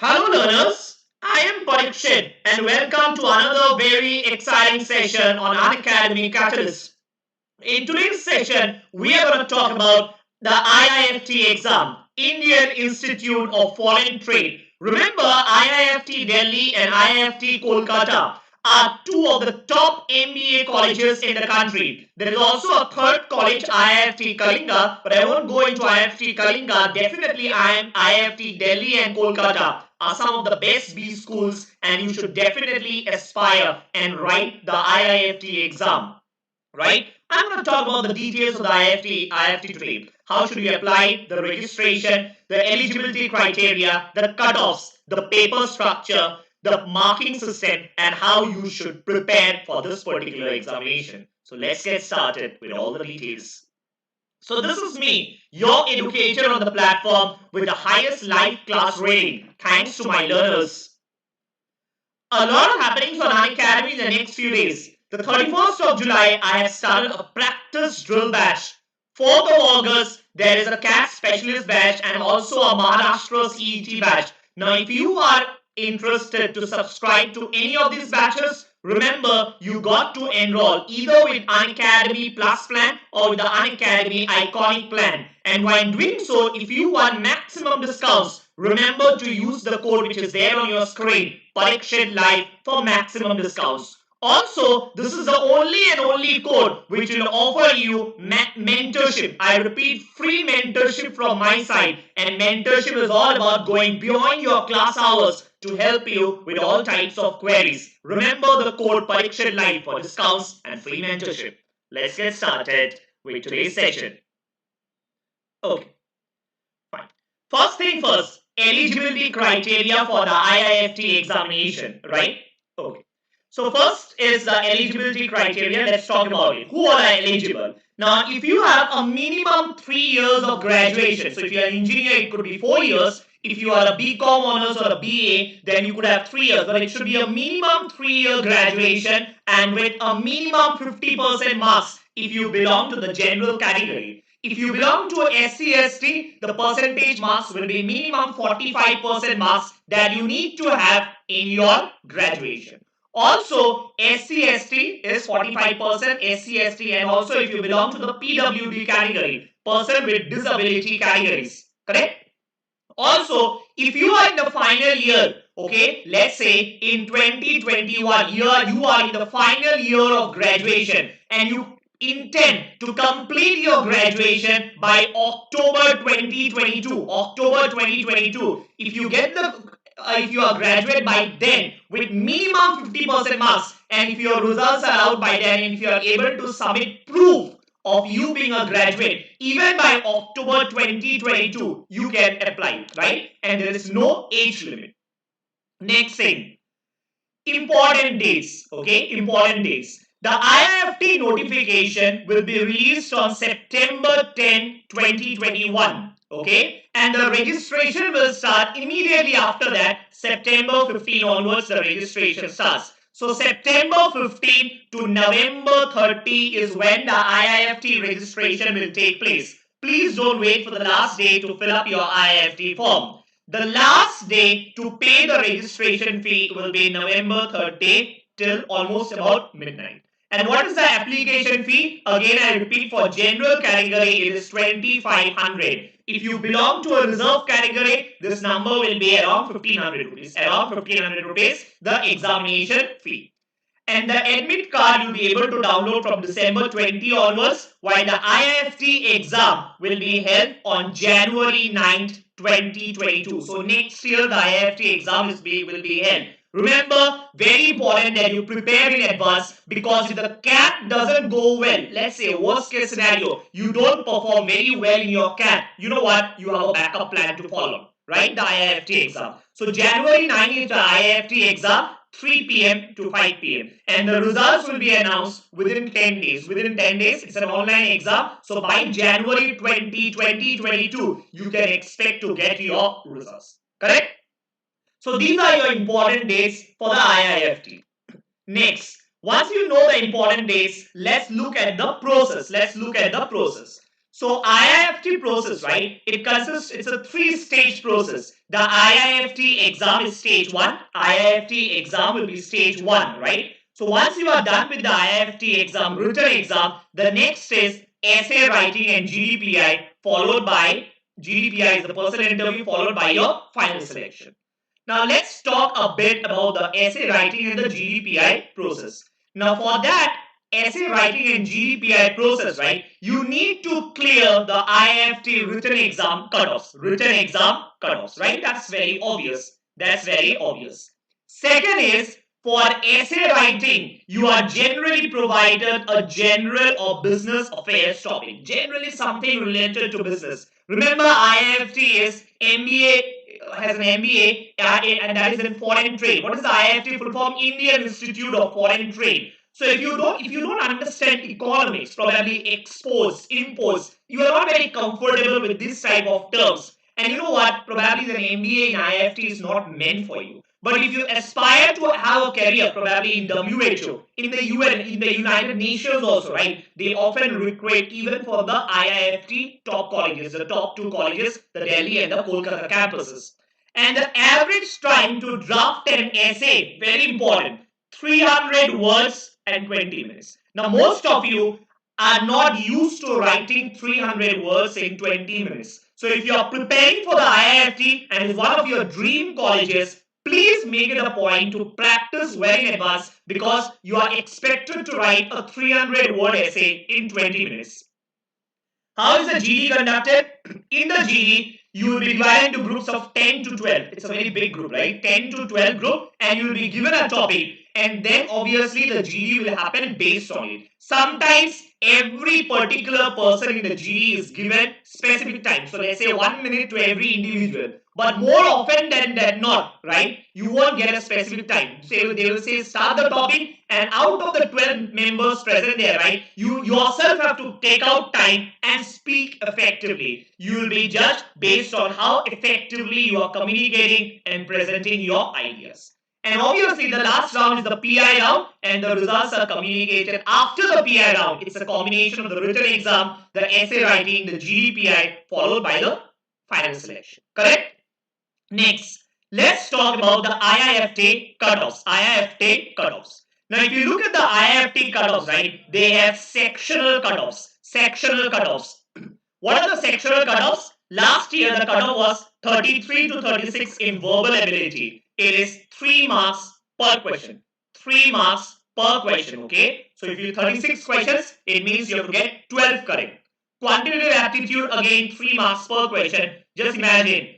Hello learners, I am Parikshit and welcome to another very exciting session on Unacademy CAT-alyst. In today's session, we are going to talk about the IIFT exam, Indian Institute of Foreign Trade. Remember, IIFT Delhi and IIFT Kolkata are two of the top M.B.A colleges in the country. There is also a third college, IIFT Kalinga, but I won't go into IIFT Kalinga. Definitely, IIFT Delhi and Kolkata are some of the best B schools, and you should definitely aspire and write the IIFT exam. Right? I'm going to talk about the details of the IIFT today. How should we apply the registration, the eligibility criteria, the cutoffs, the paper structure, the marking system, and how you should prepare for this particular examination. So let's get started with all the details. So this is me, your educator on the platform with the highest live class rating. Thanks to my learners. A lot of happenings on Unacademy in the next few days. The 31st of July, I have started a practice drill batch. 4th of August, there is a CAT specialist batch and also a Maharashtra CET batch. Now, if you are interested to subscribe to any of these batches, remember you got to enroll either with Unacademy Plus plan or with the Unacademy Iconic plan. And while doing so, if you want maximum discounts, remember to use the code which is there on your screen, Parikshit Live, for maximum discounts. Also, this is the only code which will offer you mentorship. I repeat, free mentorship from my side. And mentorship is all about going beyond your class hours to help you with all types of queries. Remember the code Parikshit Live for discounts and free mentorship. Let's get started with today's session. Okay, fine. First thing first, eligibility criteria for the IIFT examination, right? Okay. So first is the eligibility criteria. Let's talk about it. Who are eligible? Now, if you have a minimum 3 years of graduation, so if you are an engineer, it could be 4 years. If you are a BCom honors or a BA, then you could have 3 years. But it should be a minimum 3-year graduation and with a minimum 50% marks if you belong to the general category. If you belong to SC/ST, the percentage marks will be minimum 45% marks that you need to have in your graduation. Also, SC/ST is 45%, SC/ST, and also if you belong to the PWD category, person with disability categories, correct? Also, if you are in the final year, okay, let's say in 2021, you are in the final year of graduation and you intend to complete your graduation by October 2022, if you get if you are graduate by then with minimum 50% marks, and if your results are out by then, and if you are able to submit proof of you being a graduate even by October 2022, you can apply, right? And there is no age limit. Next thing, important dates, okay? Important dates. The IIFT notification will be released on September 10, 2021. Okay, and the registration will start immediately after that. September 15 onwards, the registration starts. So September 15 to November 30 is when the IIFT registration will take place. Please don't wait for the last day to fill up your IIFT form. The last day to pay the registration fee will be November 30 till almost about midnight. And what is the application fee? Again, I repeat, for general category, it is 2,500. If you belong to a reserve category, this number will be around 1,500 rupees. Around 1,500 rupees, the examination fee. And the admit card you'll be able to download from December 20 onwards, while the IIFT exam will be held on January 9th, 2022. So next year, the IIFT exam will be held. Remember, very important that you prepare in advance, because if the CAT doesn't go well, let's say worst case scenario, you don't perform very well in your CAT, you know what? You have a backup plan to follow, right? The IIFT exam. So January 9th is the IIFT exam, 3 p.m. to 5 p.m. And the results will be announced within 10 days. Within 10 days, it's an online exam. So by January 2022, you can expect to get your results. Correct? So these are your important dates for the IIFT. Next, once you know the important dates, let's look at the process. So IIFT process, right? It's a three-stage process. The IIFT exam is stage 1. IIFT exam will be stage 1, right? So once you are done with the IIFT exam, written exam, the next is essay writing and GDPI, followed by GDPI is the personal interview, followed by your final selection. Now let's talk a bit about the essay writing and the GDPI process. Now for that essay writing and GDPI process, right, you need to clear the IIFT written exam cutoffs. Written exam cutoffs, right? That's very obvious. That's very obvious. Second is for essay writing, you are generally provided a general or business affairs topic. Generally something related to business. Remember, IIFT is MBA has an MBA and that is in foreign trade. What is the IIFT full form? Indian Institute of Foreign Trade. So if you don't understand economics, probably exports, imports, you are not very comfortable with this type of terms. And you know what? Probably the MBA in IIFT is not meant for you. But if you aspire to have a career, probably in WHO, in the UN, in the United Nations also, right? They often recruit even for the IIFT top colleges, the top two colleges, the Delhi and the Kolkata campuses. And the average time to draft an essay, very important, 300 words and 20 minutes. Now, most of you are not used to writing 300 words in 20 minutes. So, if you are preparing for the IIFT and is one of your dream colleges, please make it a point to practice well in advance because you are expected to write a 300-word essay in 20 minutes. How is the GD conducted? In the GD, you will be divided into groups of 10 to 12. It's a very big group, right? 10 to 12 group, and you will be given a topic, and then obviously the GD will happen based on it. Sometimes every particular person in the GD is given specific time. So let's say 1 minute to every individual. But more often than not, right? You won't get a specific time. So they will say start the topic, and out of the 12 members present there, right? You yourself have to take out time and speak effectively. You will be judged based on how effectively you are communicating and presenting your ideas. And obviously, the last round is the PI round, and the results are communicated after the PI round. It's a combination of the written exam, the essay writing, the GDPI, followed by the final selection. Correct? Next, let's talk about the IIFT cutoffs. IIFT cutoffs. Now, if you look at the IIFT cutoffs, right, they have sectional cutoffs. Sectional cutoffs. What are the sectional cutoffs? Last year, the cutoff was 33 to 36 in verbal ability. It is 3 marks per question. 3 marks per question, okay? So, if you 36 questions, it means you have to get 12 correct. Quantitative aptitude, again, 3 marks per question. Just imagine,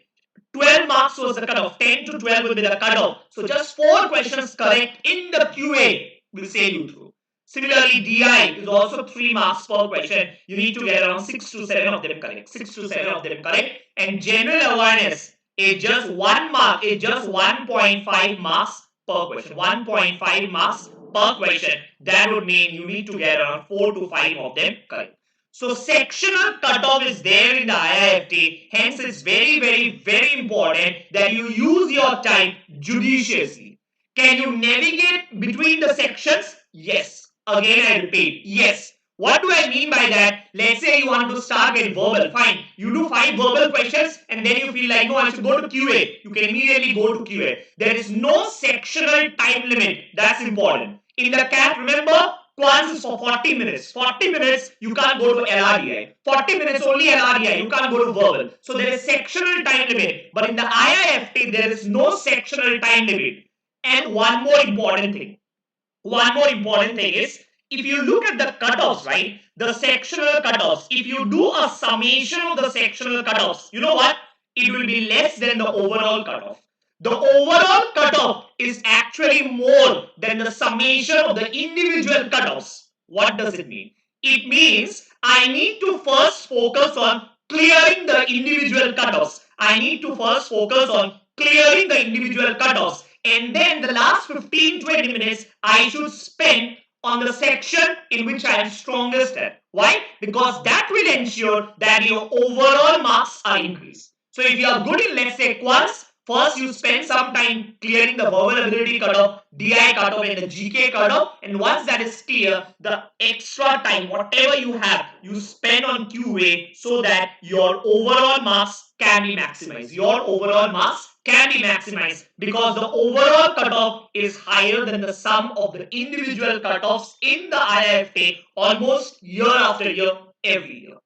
12 marks was the cutoff. 10 to 12 will be the cutoff. So, just 4 questions correct in the QA will sail you through. Similarly, DI is also 3 marks per question. You need to get around 6 to 7 of them correct. 6 to 7 of them correct. And general awareness is just 1 mark, is just 1.5 marks per question. 1.5 marks per question. That would mean you need to get around 4 to 5 of them correct. So sectional cutoff is there in the IIFT. Hence, it's very important that you use your time judiciously. Can you navigate between the sections? Yes. Again, I repeat, yes. What do I mean by that? Let's say you want to start with verbal. Fine. You do 5 verbal questions and then you feel like, no, I should go to QA. You can immediately go to QA. There is no sectional time limit. That's important. In the CAT, remember, Quants is for 40 minutes. 40 minutes, you can't go to LRDI. 40 minutes only LRDI. You can't go to verbal. So there is sectional time limit. But in the IIFT, there is no sectional time limit. And one more important thing is, if you look at the cutoffs, right, the sectional cutoffs, if you do a summation of the sectional cutoffs, you know what? It will be less than the overall cutoff. The overall cutoff is actually more than the summation of the individual cutoffs. What does it mean? It means I need to first focus on clearing the individual cutoffs. I need to first focus on clearing the individual cutoffs. And then the last 15-20 minutes I should spend on the section in which I am strongest at. Why? Because that will ensure that your overall marks are increased. So if you are good in, let's say, quants, First, you spend some time clearing the verbal ability cutoff, DI cutoff, and the GK cutoff. And once that is clear, the extra time, whatever you have, you spend on QA so that your overall marks can be maximized. Your overall marks can be maximized because the overall cutoff is higher than the sum of the individual cutoffs in the IIFT almost year after year, every year.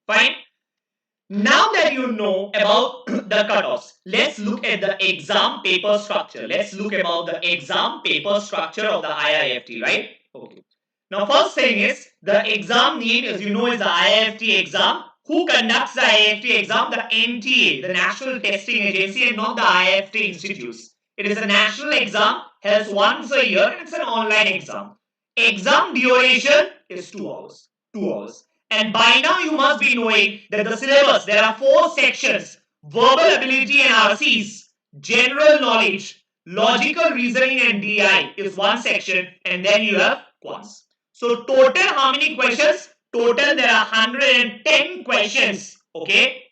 Fine. Now that you know about the cutoffs, let's look at the exam paper structure. Let's look about the exam paper structure of the IIFT, right? Okay. Now, first thing is the exam name, as you know, is the IIFT exam. Who conducts the IIFT exam? The NTA, the National Testing Agency, and not the IIFT institutes. It is a national exam, held once a year, and it's an online exam. Exam duration is 2 hours. 2 hours. And by now you must be knowing that the syllabus, there are 4 sections: verbal ability and RCs, general knowledge, logical reasoning and DI is one section, and then you have quants. So total how many questions? Total there are 110 questions. Okay,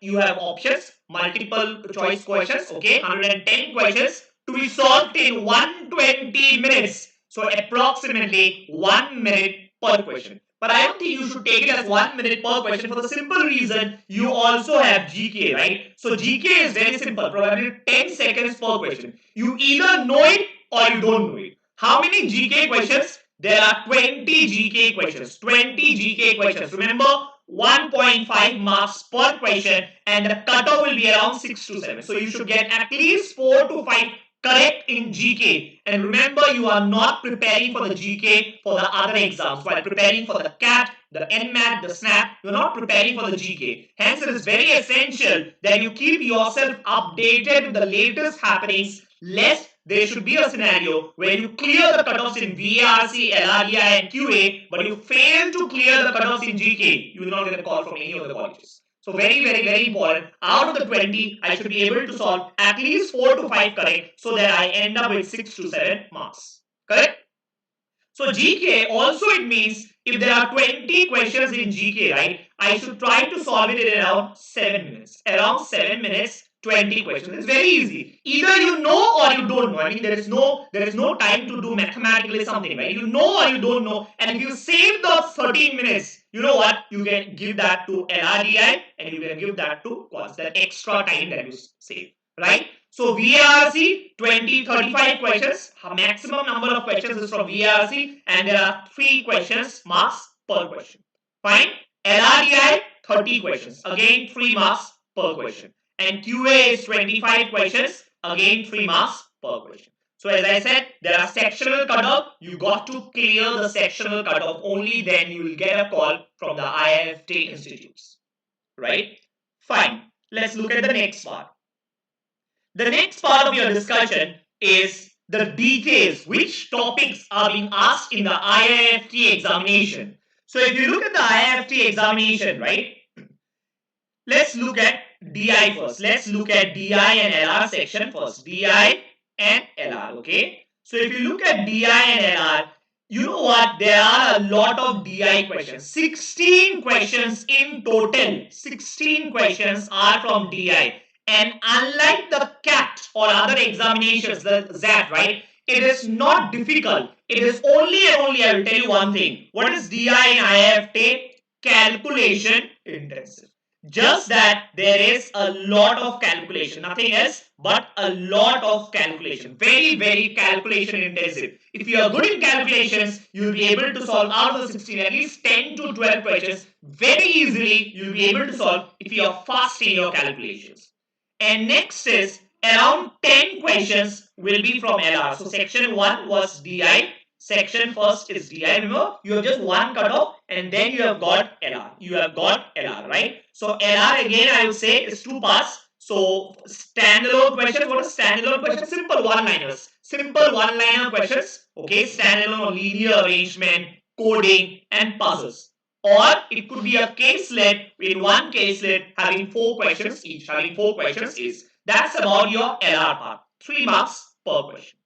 you have options, multiple choice questions. Okay, 110 questions to be solved in 120 minutes. So approximately 1 minute per question. But I don't think you should take it as 1 minute per question for the simple reason you also have GK, right? So GK is very simple, probably 10 seconds per question. You either know it or you don't know it. How many GK questions? There are 20 GK questions. 20 GK questions. Remember, 1.5 marks per question, and the cutoff will be around 6 to 7. So you should get at least 4 to 5 correct in GK. And remember, you are not preparing for the GK for the other exams. While preparing for the CAT, the NMAT, the SNAP, you're not preparing for the GK. Hence, it is very essential that you keep yourself updated with the latest happenings, lest there should be a scenario where you clear the cutoffs in VARC, LRDI, and QA, but you fail to clear the cutoffs in GK. You will not get a call from any of the colleges. So very, very, very important. Out of the 20, I should be able to solve at least 4 to 5 correct so that I end up with 6 to 7 marks. Correct? So GK also, it means if there are 20 questions in GK, right, I should try to solve it in around 7 minutes. Around 7 minutes, 20 questions. It's very easy. Either you know or you don't know. I mean, there is no time to do mathematically something, right? You know or you don't know. And if you save those 13 minutes, you know what? You can give that to LRDI and you can give that to Quants. That extra time that you save, right? So VARC, 35 questions. Maximum number of questions is from VARC, and there are 3 questions, marks per question. Fine. LRDI, 30 questions. Again, 3 marks per question. And QA is 25 questions. Again, 3 marks per question. So as I said, there are sectional cutoff. You got to clear the sectional cutoff. Only then you will get a call from the IIFT institutes. Right? Fine. Let's look at the next part. The next part of your discussion is the details, which topics are being asked in the IIFT examination. So if you look at the IIFT examination, right, let's look at DI first. Let's look at DI and LR section first. DI and LR, okay? So if you look at DI and LR, you know what? There are a lot of DI questions. 16 questions in total. 16 questions are from DI. And unlike the CAT or other examinations, the ZAT, right? It is not difficult. It is only and only, I will tell you one thing. What is DI in IIFT? Calculation intensive. Just that there is a lot of calculation, nothing else but a lot of calculation. Very, very calculation intensive. If you are good in calculations, you will be able to solve out of the 16 at least 10 to 12 questions very easily. You will be able to solve if you are fast in your calculations. And next is around 10 questions will be from LR. So section 1 was DI. Section first is DI. Remember, you have just one cutoff and then you have got LR. You have got LR, right? So LR again, I will say, is 2 parts. So standalone questions. What is standalone questions? Simple one-liners. Simple one-liner questions. Okay, standalone or linear arrangement, coding, and puzzles. Or it could be a caselet, in one caselet having 4 questions each. Having 4 questions is. That's about your LR part. 3 marks per question.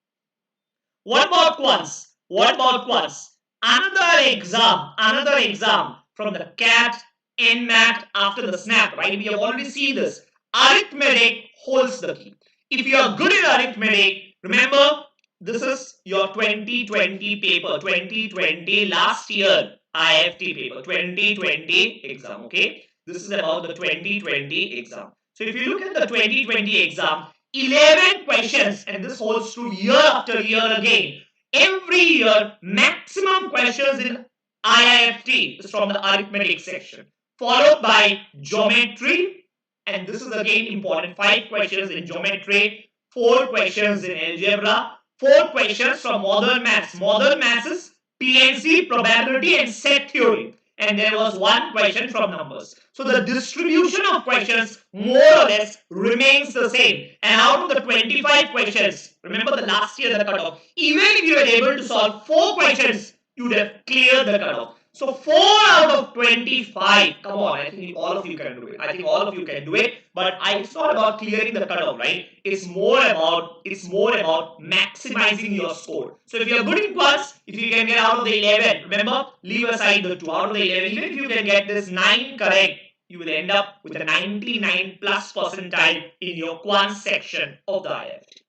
What about quants? What about quants? Another exam from the CAT, NMAT after the SNAP, right? We have already seen this. arithmetic holds the key. If you are good in arithmetic, remember this is your 2020 paper, 2020 last year IIFT paper, 2020 exam, okay? This is about the 2020 exam. So if you look at the 2020 exam, 11 questions, and this holds true year after year again. Every year, maximum questions in IIFT is from the arithmetic section, followed by geometry, and this is again important. 5 questions in geometry, 4 questions in algebra, 4 questions from modern maths. Modern maths is PNC, probability, and set theory. And there was 1 question from numbers. So the distribution of questions more or less remains the same. And out of the 25 questions, remember the last year the cutoff, even if you were able to solve 4 questions, you would have cleared the cutoff. So 4 out of 25. Come on, I think all of you can do it. I think all of you can do it. But it's not about clearing the cutoff, right? It's more about maximizing your score. So if you're good in quants, if you can get out of the 11, remember, leave aside the 2 out of the 11. Even if you can get this 9 correct, you will end up with a 99 plus percentile in your quants section of the IIFT.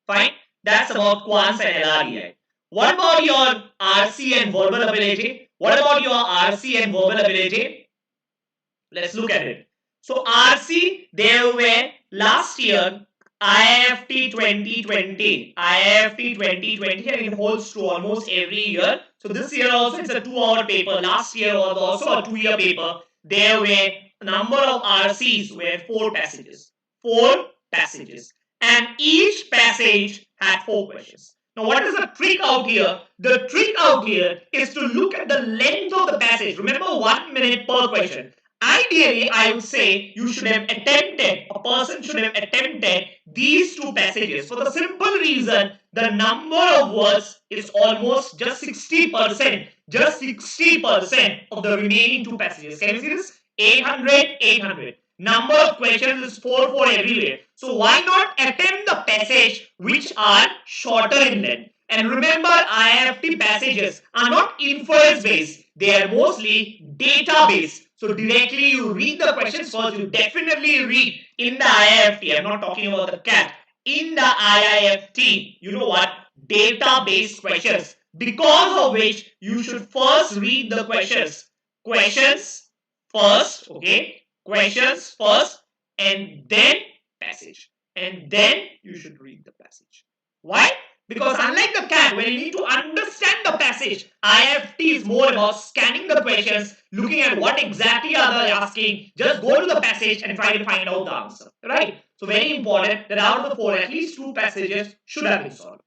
Fine, that's about quants and LRDI. What about your RC and verbal ability? What about your RC and verbal ability? Let's look at it. So RC, there were last year IIFT 2020, IIFT 2020, and it holds true almost every year. So this year also it's a 2-hour paper. Last year was also a 2-year paper. There were a number of RCs were 4 passages. 4 passages. And each passage had 4 questions. Now, what is the trick out here? The trick out here is to look at the length of the passage. Remember, 1 minute per question. Ideally, I would say you should have attempted, a person should have attempted these 2 passages for the simple reason the number of words is almost just 60%. Just 60% of the remaining 2 passages. Can you see this? 800, 800. Number of questions is 4 everywhere. So why not attempt the passage which are shorter in length? And remember, IIFT passages are not inference based. They are mostly data based. So directly you read the questions first. You definitely read in the IIFT. I'm not talking about the CAT. In the IIFT, you know what? Data based questions. Because of which you should first read the questions. Questions first, okay? Questions first, and then passage. And then you should read the passage. Why? Because unlike the CAT, where you need to understand the passage, IIFT is more about scanning the questions, looking at what exactly are they asking. Just go to the passage and try to find out the answer. Right? So very important that out of the 4, at least 2 passages should have been solved.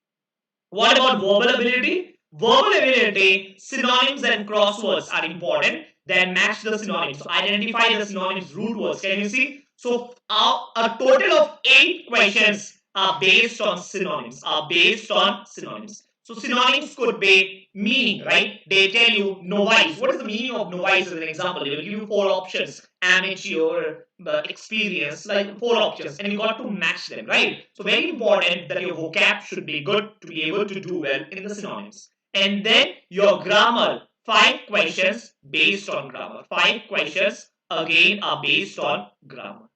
What about verbal ability? Verbal ability, synonyms and crosswords are important. Then match the synonyms. So identify the synonyms, root words. Can you see? So a total of 8 questions are based on synonyms. So synonyms could be meaning, right? They tell you novice. What is the meaning of novice as an example? They will give you 4 options. Amateur, experience, like 4 options, and you got to match them, right? So very important that your vocab should be good to be able to do well in the synonyms. And then your grammar, 5 questions based on grammar. 5 questions again are based on grammar.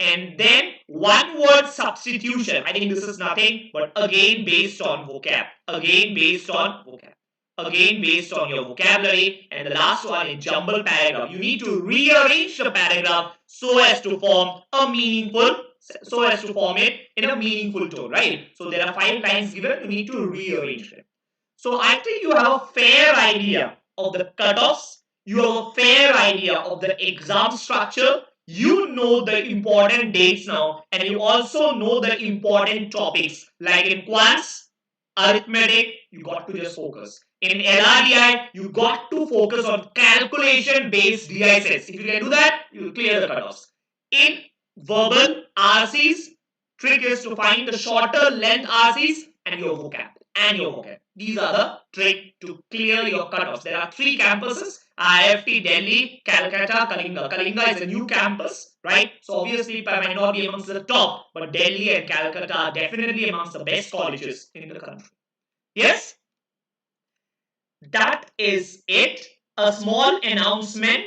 And then 1 word substitution. I think this is nothing but again based on vocab. Again based on vocab. Again based on your vocabulary. And the last one is jumble paragraph. You need to rearrange the paragraph so as to form it in a meaningful tone, right? So there are 5 lines given. You need to rearrange them. So I think you have a fair idea of the cutoffs. You have a fair idea of the exam structure. You know the important dates now, and you also know the important topics. Like in quants, arithmetic, you got to just focus. In LRDI, you got to focus on calculation based DI sets. If you can do that, you will clear the cutoffs. In verbal RCs, trick is to find the shorter length RCs and your vocab. These are the trick to clear your cutoffs. There are 3 campuses: IIFT, Delhi, Calcutta, Kalinga. Kalinga is a new campus, right? So obviously it might not be amongst the top, but Delhi and Calcutta are definitely amongst the best colleges in the country. Yes? That is it. A small announcement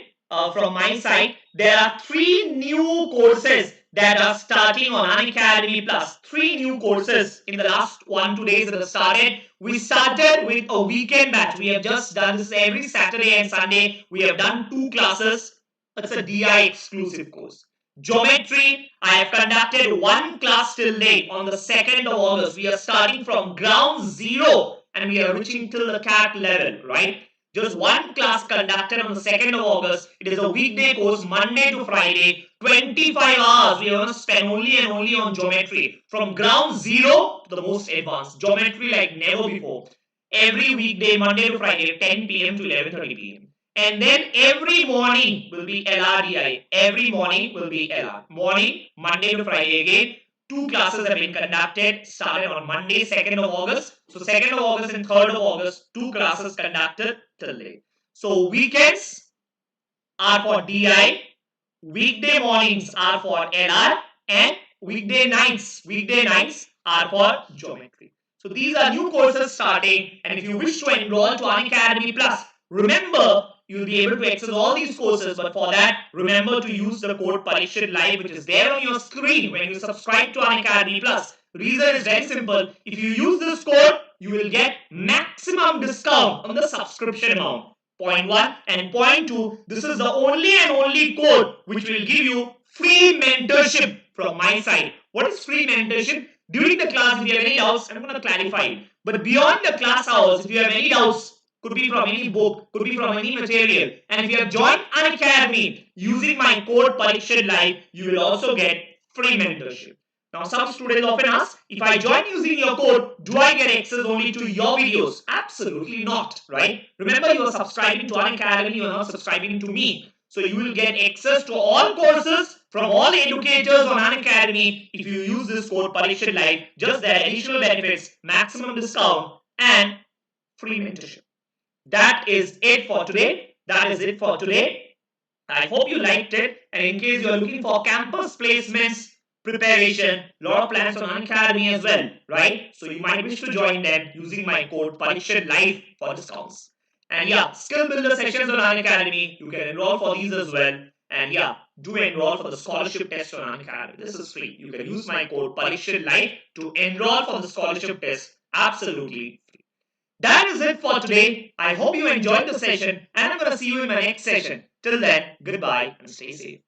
from my side. there are 3 new courses that are starting on Unacademy Plus. 3 new courses in the last 1-2 days that have started. We started with a weekend batch. We have just done this every Saturday and Sunday. We have done 2 classes. It's a DI exclusive course. Geometry, I have conducted 1 class till date on the 2nd of August. We are starting from ground zero and we are reaching till the CAT level, right? Just 1 class conducted on the 2nd of August. It is a weekday course, Monday to Friday. 25 hours we are going to spend only and only on geometry. From ground zero to the most advanced. Geometry like never before. Every weekday, Monday to Friday, 10 p.m. to 11:30 p.m. And then every morning will be LRDI. Every morning will be LR. Morning, Monday to Friday again. 2 classes have been conducted, started on Monday, 2nd of August. So 2nd of August and 3rd of August, 2 classes conducted till late. So weekends are for DI, weekday mornings are for LR, and weekday nights are for geometry. So these are new courses starting, and if you wish to enroll to Unacademy Plus, remember you'll be able to access all these courses, but for that, remember to use the code Parikshit Live, which is there on your screen when you subscribe to Unacademy Plus. Reason is very simple. If you use this code, you will get maximum discount on the subscription amount. Point 1 and point 2, this is the only and only code which will give you free mentorship from my side. What is free mentorship? During the class, if you have any doubts, I'm going to clarify it. But beyond the class hours, if you have any doubts, could be from any book, could be from any material, and if you have joined Unacademy using my code Parikshit Live, you will also get free mentorship. Now, some students often ask, if I join using your code, do I get access only to your videos? Absolutely not, right? Remember, you are subscribing to Unacademy, you are not subscribing to me. So you will get access to all courses from all educators on Unacademy if you use this code Parikshit Live. Just the additional benefits, maximum discount, and free mentorship. That is it for today. I hope you liked it. And in case you are looking for campus placements, preparation, lot of plans on Unacademy as well, right? So you might wish to join them using my code Parikshit Live for discounts. And yeah, skill builder sessions on Unacademy, you can enroll for these as well. And yeah, do enroll for the scholarship test on Unacademy. This is free. You can use my code Parikshit Live to enroll for the scholarship test. Absolutely free. That is it for today. I hope you enjoyed the session and I'm going to see you in my next session. Till then, goodbye and stay safe.